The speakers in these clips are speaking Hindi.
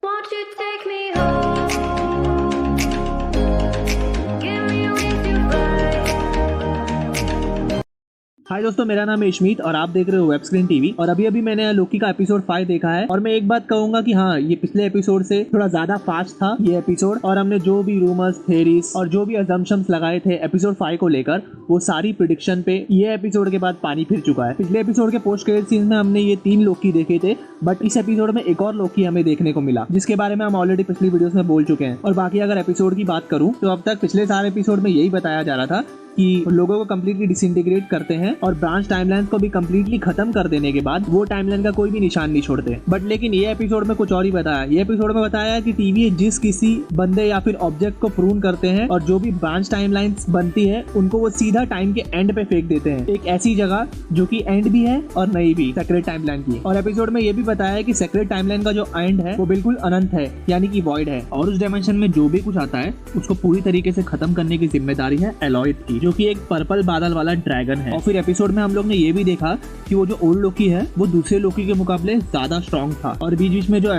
Won't you take me home? Give me wings to fly. हाय दोस्तों, मेरा नाम है इशमीत और आप देख रहे हो वेब स्क्रीन टीवी। और अभी अभी मैंने लोकी का एपिसोड 5 देखा है और मैं एक बात कहूंगा कि हाँ, ये पिछले एपिसोड से थोड़ा ज्यादा फास्ट था ये एपिसोड। और हमने जो भी रूमर्स, थेरीज और जो भी अजम्पशंस लगाए थे एपिसोड 5 को लेकर, वो सारी प्रिडिक्शन पे ये एपिसोड के बाद पानी फिर चुका है। पिछले एपिसोड के पोस्ट क्रेडिट सीन में हमने ये 3 लोकी देखे थे, बट इस एपिसोड में एक और लोकी हमें देखने को मिला, जिसके बारे में हम ऑलरेडी पिछली वीडियोस में बोल चुके हैं। और बाकी अगर एपिसोड की बात करूं तो अब तक पिछले सारे एपिसोड में यही बताया जा रहा था कि लोगों को कम्प्लीटली डिसइंटीग्रेट करते हैं और ब्रांच टाइमलाइन को भी कम्प्लीटली खत्म कर देने के बाद वो टाइमलाइन का कोई भी निशान नहीं छोड़ते। बट लेकिन ये एपिसोड में कुछ और ही बताया। ये एपिसोड में बताया कि टीवी जिस किसी बंदे या फिर ऑब्जेक्ट को प्रून करते हैं और जो भी ब्रांच टाइमलाइंस बनती है उनको वो सीधा टाइम के एंड पे फेंक देते हैं, एक ऐसी जगह जो कि एंड भी है और नहीं भी, सेक्रेट टाइमलाइन की। और एपिसोड में ये भी बताया कि सेक्रेट टाइमलाइन का जो एंड है वो बिल्कुल अनंत है, यानी कि वॉइड है, और उस डायमेंशन में जो भी कुछ आता है उसको पूरी तरीके से खत्म करने की जिम्मेदारी है एलॉयड की, जो कि एक पर्पल बादल वाला ड्रैगन है। और फिर एपिसोड में हम लोग ने ये भी देखा कि वो जो ओल्ड लोकी है वो दूसरे लोकी के मुकाबले ज्यादा स्ट्रॉन्ग था। और बीच बीच में जो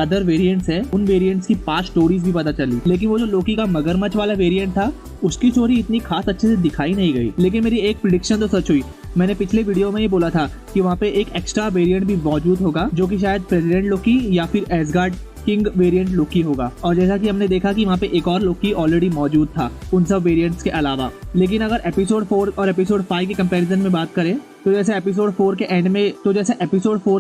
अदर वेरिएंट्स है उन वेरिएंट्स की पास्ट स्टोरीज भी पता चली। लेकिन वो जो लोकी का मगरमच्छ वाला वेरिएंट था उसकी स्टोरी इतनी खास अच्छे से दिखाई नहीं गई। लेकिन मेरी एक प्रिडिक्शन तो सच हुई। मैंने पिछले वीडियो में ही बोला था कि वहाँ पे एक एक्स्ट्रा वेरिएंट भी मौजूद होगा, जो कि शायद प्रेसिडेंट लोकी या फिर एसगार्ड किंग वेरिएंट लोकी होगा। और जैसा कि हमने देखा कि वहाँ पे एक और लोकी ऑलरेडी मौजूद था उन सब वेरिएंट्स के अलावा। लेकिन अगर एपिसोड 4 और एपिसोड 5 के कंपैरिजन में बात करें तो जैसे एपिसोड 4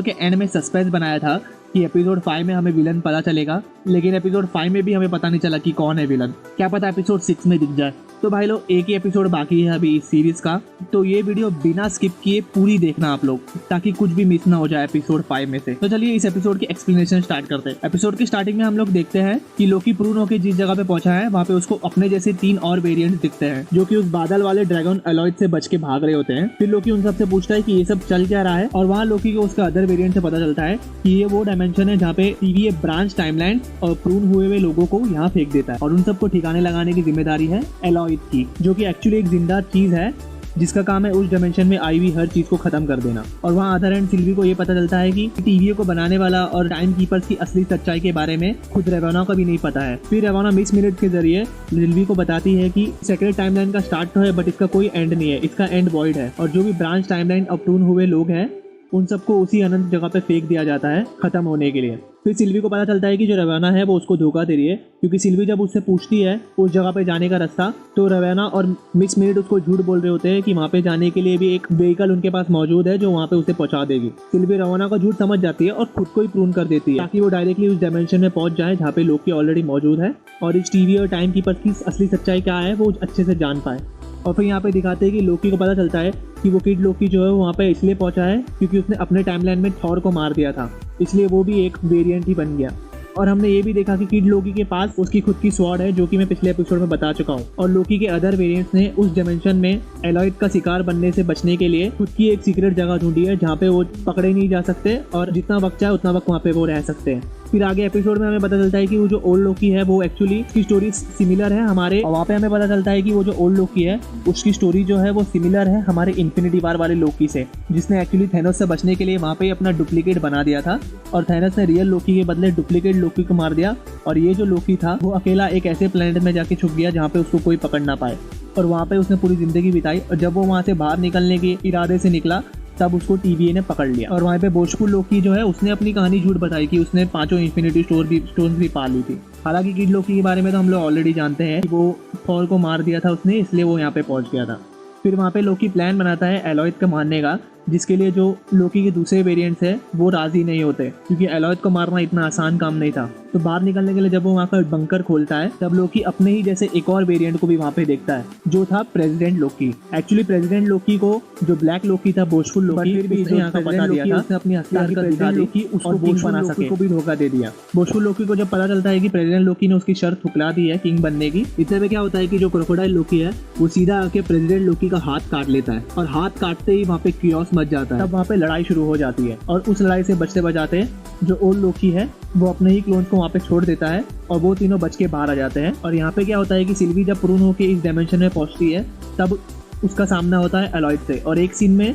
के एंड में सस्पेंस बनाया था कि एपिसोड 5 में हमें विलन पता चलेगा, लेकिन एपिसोड 5 में भी हमें पता नहीं चला कि कौन है विलन। क्या पता एपिसोड 6 में दिख जाए। तो भाई लोग, एक ही एपिसोड बाकी है अभी इस सीरीज का, तो ये वीडियो बिना स्किप किए पूरी देखना आप लोग, ताकि कुछ भी मिस ना हो जाए एपिसोड 5 में से। तो चलिए इस एपिसोड की एक्सप्लेनेशन स्टार्ट करते हैं। एपिसोड की स्टार्टिंग में हम लोग देखते हैं कि लोकी प्रून होकर जिस जगह पे पहुंचा है वहाँ पे उसको अपने जैसे 3 और वेरिएंट्स दिखते हैं, जो कि उस बादल वाले ड्रैगन एलॉयड से बच के भाग रहे होते हैं। फिर लोकी उन सबसे पूछता है कि ये सब चल क्या रहा है, और वहाँ लोकी को उसका अदर वेरिएंट से पता चलता है कि ये वो डायमेंशन है जहाँ पे टीवी ब्रांच टाइमलाइन और प्रून हुए हुए लोगों को यहाँ फेंक देता है, और उन सबको ठिकाने लगाने की जिम्मेदारी है एलॉयड की, जो कि एक्चुअली एक जिंदा चीज है जिसका काम है उस डायमेंशन में आई हुई हर चीज को खत्म कर देना। और वहाँ अदर एंड सिल्वी को ये पता चलता है कि टीवी को बनाने वाला और टाइम कीपर्स की असली सच्चाई के बारे में खुद रेवाना को भी नहीं पता है। फिर रेवाना मिस मिनट के जरिए सिल्वी को बताती है कि सेक्रेट टाइमलाइन का स्टार्ट तो है बट इसका कोई एंड नहीं है, इसका एंड वॉइड है, और जो भी ब्रांच टाइमलाइन और प्रून हुए लोग हैं उन सबको उसी अनंत जगह पे फेंक दिया जाता है खत्म होने के लिए। फिर सिल्वी को पता चलता है कि जो रवाना है वो उसको धोखा दे रही है, क्योंकि सिल्वी जब उससे पूछती है उस जगह पे जाने का रास्ता, तो रवाना और मिस मिनट उसको झूठ बोल रहे होते हैं कि वहाँ पे जाने के लिए भी एक व्हीकल उनके पास मौजूद है जो वहाँ पे उसे पहुँचा देगी। सिल्वी रवाना का झूठ समझ जाती है और खुद को ही प्रून कर देती है ताकि वो डायरेक्टली उस डायमेंशन में पहुँच जाए जहाँ पे लोकी ऑलरेडी मौजूद है, और इस टीवी और टाइम कीपर की असली सच्चाई क्या है वो अच्छे से जान पाए। और फिर यहाँ पे दिखाते हैं कि लोकी को पता चलता है कि वो किड लोकी जो है वहाँ पे इसलिए पहुँचा है क्योंकि उसने अपने टाइमलाइन में थॉर को मार दिया था, इसलिए वो भी एक वेरिएंट ही बन गया। और हमने ये भी देखा कि किड लोकी के पास उसकी खुद की स्वॉर्ड है, जो कि मैं पिछले एपिसोड में बता चुका हूँ। और लोकी के अदर वेरिएंट्स ने उस डायमेंशन में एलॉयड का शिकार बनने से बचने के लिए खुद की एक सीक्रेट जगह ढूंढी है जहाँ पे वो पकड़े नहीं जा सकते और जितना वक्त चाहे उतना वक्त वहाँ पे वो रह सकते हैं। फिर आगे एपिसोड में हमें पता चलता है कि वो जो ओल्ड लोकी है वो एक्चुअली उसकी स्टोरी सिमिलर है हमारे, और वहाँ पे हमें पता चलता है कि वो जो ओल्ड लोकी है उसकी स्टोरी जो है वो सिमिलर है हमारे इन्फिनिटी वार वाले लोकी से, जिसने एक्चुअली थैनोस से बचने के लिए वहाँ पे अपना डुप्लीकेट बना दिया था, और थैनोस ने रियल लोकी के बदले डुप्लीकेट लोकी को मार दिया। और ये जो लोकी था वो अकेला एक ऐसे प्लेनेट में जाके छुप गया जहाँ पे उसको कोई पकड़ ना पाए, और वहाँ पे उसने पूरी जिंदगी बिताई। और जब वो वहाँ से बाहर निकलने के इरादे से निकला तब उसको टीवीए ने पकड़ लिया, और वहाँ पे बोशफुल लोकी जो है उसने अपनी कहानी झूठ बताई कि उसने 5 इन्फिनिटी स्टोन्स भी पा ली थी। हालांकि किड लोकी के बारे में तो हम लोग ऑलरेडी जानते हैं कि वो थॉर को मार दिया था उसने, इसलिए वो यहाँ पे पहुँच गया था। फिर वहाँ पे लोकी प्लान बनाता है एलॉयड को मारने का, जिसके लिए जो लोकी के दूसरे वेरिएंट्स है वो राजी नहीं होते, क्योंकि एलॉयड को मारना इतना आसान काम नहीं था। तो बाहर निकलने के लिए जब वो वहाँ का बंकर खोलता है तब लोकी अपने ही जैसे एक और वेरिएंट को भी वहाँ पे देखता है, जो था प्रेसिडेंट लोकी। एक्चुअली प्रेसिडेंट लोकी को जो ब्लैक लोकी था, बोशफुल लोकी, फिर भी यहाँ का पता दिया था, उसने अपनी असली हरकत दिखा दी कि उसको किंग बना सके, को भी धोखा दे दिया। बोशफुल लोकी को जब पता चलता है कि प्रेसिडेंट लोकी ने उसकी शर्त ठुकरा दी है किंग बनने की, इससे में क्या होता है कि जो क्रोकोडाइल लोकी है वो सीधा आके प्रेसिडेंट लोकी का हाथ काट लेता है, और हाथ काटते ही वहाँ पे कियोस मच जाता है। तब वहाँ पे लड़ाई शुरू हो जाती है, और उस लड़ाई से बचते बचाते जो ओल्ड लोकी है वो अपने ही क्लोन्स को वहाँ पे छोड़ देता है, और वो तीनों बच के बाहर आ जाते हैं। और यहाँ पे क्या होता है कि सिल्वी जब प्रून होके इस डायमेंशन में पहुँचती है तब उसका सामना होता है एलॉयड से, और एक सीन में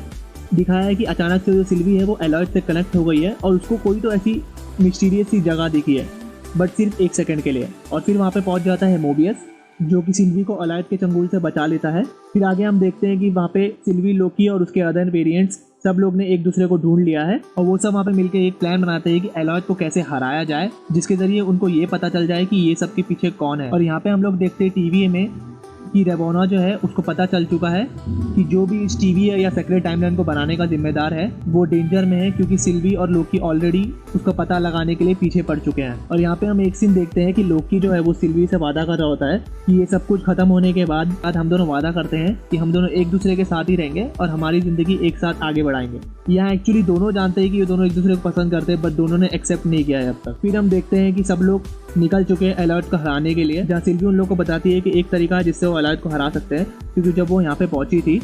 दिखाया है कि अचानक से जो सिल्वी है वो एलॉयड से कनेक्ट हो गई है, और उसको कोई तो ऐसी मिस्टीरियस सी जगह दिखी है बट सिर्फ 1 सेकंड के लिए। और फिर वहाँ पे पहुँच जाता है मोबियस, जो कि सिल्वी को अलाइड के चंगुल से बचा लेता है। फिर आगे हम देखते हैं कि वहाँ पे सिल्वी, लोकी और उसके अदर वेरिएंट्स सब लोग ने एक दूसरे को ढूंढ लिया है और वो सब वहाँ पे मिलकर एक प्लान बनाते हैं कि एलॉयड को कैसे हराया जाए, जिसके जरिए उनको ये पता चल जाए कि ये सब के पीछे कौन है। और यहाँ पे हम लोग देखते हैं टीवी में कि रेवोना जो है उसको पता चल चुका है कि जो भी इस टीवी या सेक्रेट टाइमलाइन को बनाने का जिम्मेदार है वो डेंजर में है, क्योंकि सिल्वी और लोकी ऑलरेडी उसका पता लगाने के लिए पीछे पड़ चुके हैं। और यहाँ पे हम एक सीन देखते हैं कि लोकी जो है वो सिल्वी से वादा कर रहा होता है कि ये सब कुछ खत्म होने के बाद हम दोनों वादा करते हैं कि हम दोनों एक दूसरे के साथ ही रहेंगे और हमारी जिंदगी एक साथ आगे बढ़ाएंगे। यहाँ एक्चुअली दोनों जानते हैं कि ये दोनों एक दूसरे को पसंद करते हैं, बट दोनों ने एक्सेप्ट नहीं किया है अब तक। फिर हम देखते हैं कि सब लोग निकल चुके हैं एलॉयड को हराने के लिए, जहाँ सिल्वी उन लोगों को बताती है कि एक तरीका है जिससे वो एलॉयड को हरा सकते हैं, क्योंकि जब वो यहाँ पे पहुंची थी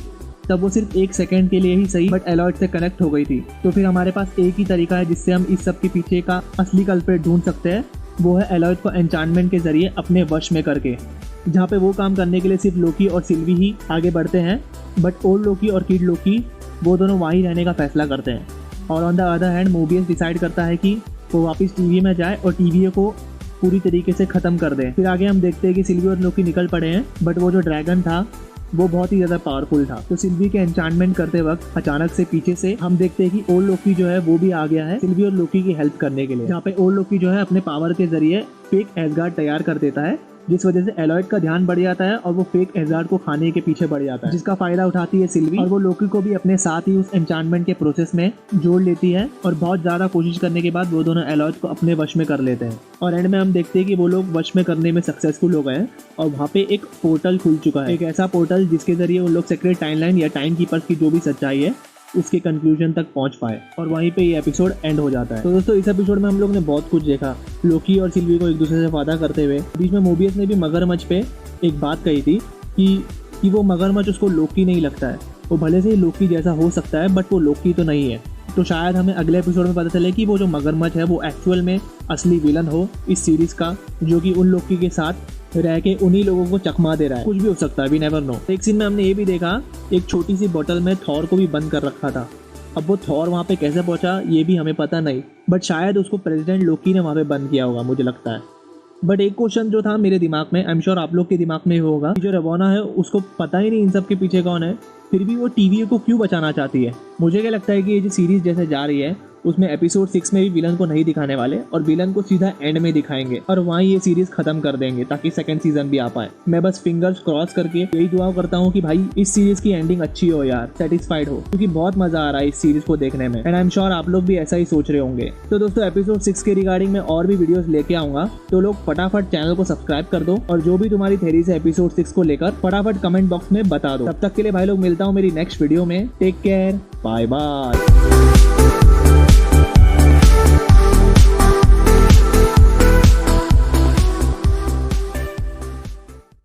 तब वो सिर्फ 1 सेकंड के लिए ही सही बट एलॉयड से कनेक्ट हो गई थी। तो फिर हमारे पास एक ही तरीका है जिससे हम इस सब के पीछे का असली कल्प्रेट ढूंढ सकते हैं, वो है एलॉयड को एन्चांटमेंट के जरिए अपने वश में करके। जहाँ पे वो काम करने के लिए सिर्फ लोकी और सिल्वी ही आगे बढ़ते हैं, बट ओल्ड लोकी और किड लोकी वो दोनों वहीं रहने का फैसला करते हैं। और on the other hand Mobius decide करता है कि वो वापस टीवी में जाए और टीवी को पूरी तरीके से ख़त्म कर दें। फिर आगे हम देखते हैं कि सिल्वी और लोकी निकल पड़े हैं, बट वो जो ड्रैगन था वो बहुत ही ज़्यादा पावरफुल था। तो सिल्वी के एन्चांटमेंट करते वक्त अचानक से पीछे से हम देखते हैं कि ओल्ड लोकी जो है वो भी आ गया है सिल्वी और लोकी की हेल्प करने के लिए। जहाँ पे ओल्ड लोकी जो है अपने पावर के जरिए फेक एसगार्ड तैयार कर देता है, जिस वजह से एलॉयड का ध्यान बढ़ जाता है और वो फेक एसगार्ड को खाने के पीछे बढ़ जाता है, जिसका फायदा उठाती है सिल्वी और वो लोकी को भी अपने साथ ही उस एन्चांटमेंट के प्रोसेस में जोड़ लेती है। और बहुत ज़्यादा कोशिश करने के बाद वो दोनों एलॉयड को अपने वश में कर लेते हैं। और एंड में हम देखते हैं कि वो लोग वश में करने में सक्सेसफुल हो गए हैं और वहाँ पे एक पोर्टल खुल चुका है, एक ऐसा पोर्टल जिसके जरिए उन लोग सेक्रेट टाइमलाइन या टाइम कीपर्स की जो भी सच्चाई है उसके कंक्लूजन तक पहुंच पाए। और वहीं पे ये एपिसोड एंड हो जाता है। तो दोस्तों इस एपिसोड में हम लोग ने बहुत कुछ देखा, लोकी और सिल्वी को एक दूसरे से वादा करते हुए। बीच में मोबियस ने भी मगरमच्छ पे एक बात कही थी कि वो मगरमच्छ उसको लोकी नहीं लगता है, वो भले से ही लोकी जैसा हो सकता है बट वो लोकी तो नहीं है। तो शायद हमें अगले एपिसोड में पता चले कि वो जो मगरमच्छ है वो एक्चुअल में असली विलन हो इस सीरीज का, जो कि उन लोकी के साथ रह के उन्हीं लोगों को चकमा दे रहा है। कुछ भी हो सकता है, वी नेवर नो। एक सीन में हमने ये भी देखा, एक छोटी सी बोतल में थॉर को भी बंद कर रखा था। अब वो थॉर वहाँ पे कैसे पहुँचा ये भी हमें पता नहीं, बट शायद उसको प्रेसिडेंट लोकी ने वहाँ पे बंद किया होगा, मुझे लगता है। बट एक क्वेश्चन जो था मेरे दिमाग में, आई एम श्योर आप लोग के दिमाग में भी होगा, जो रेवोना है उसको पता ही नहीं इन सब के पीछे कौन है, फिर भी वो टीवी को क्यों बचाना चाहती है। मुझे क्या लगता है कि ये जो सीरीज जैसे जा रही है उसमें एपिसोड 6 में भी विलन को नहीं दिखाने वाले और विलन को सीधा एंड में दिखाएंगे और वहीं ये सीरीज खत्म कर देंगे ताकि सेकंड सीजन भी आ पाए। मैं बस फिंगर्स क्रॉस करके यही दुआ करता हूँ कि भाई इस सीरीज की एंडिंग अच्छी हो यार, सेटिस्फाइड हो, क्योंकि बहुत मजा आ रहा है इस सीरीज को देखने में एंड आई एम श्योर आप लोग भी ऐसा ही सोच रहे होंगे। तो दोस्तों एपिसोड 6 के रिगार्डिंग मैं और भी वीडियोस लेके आऊंगा, तो लोग फटाफट चैनल को सब्सक्राइब कर दो और जो भी तुम्हारी थ्योरीज है एपिसोड 6 को लेकर फटाफट कमेंट बॉक्स में बता दो। तब तक के लिए भाई लोग मिलता हूँ मेरी नेक्स्ट वीडियो में। Take care, bye bye.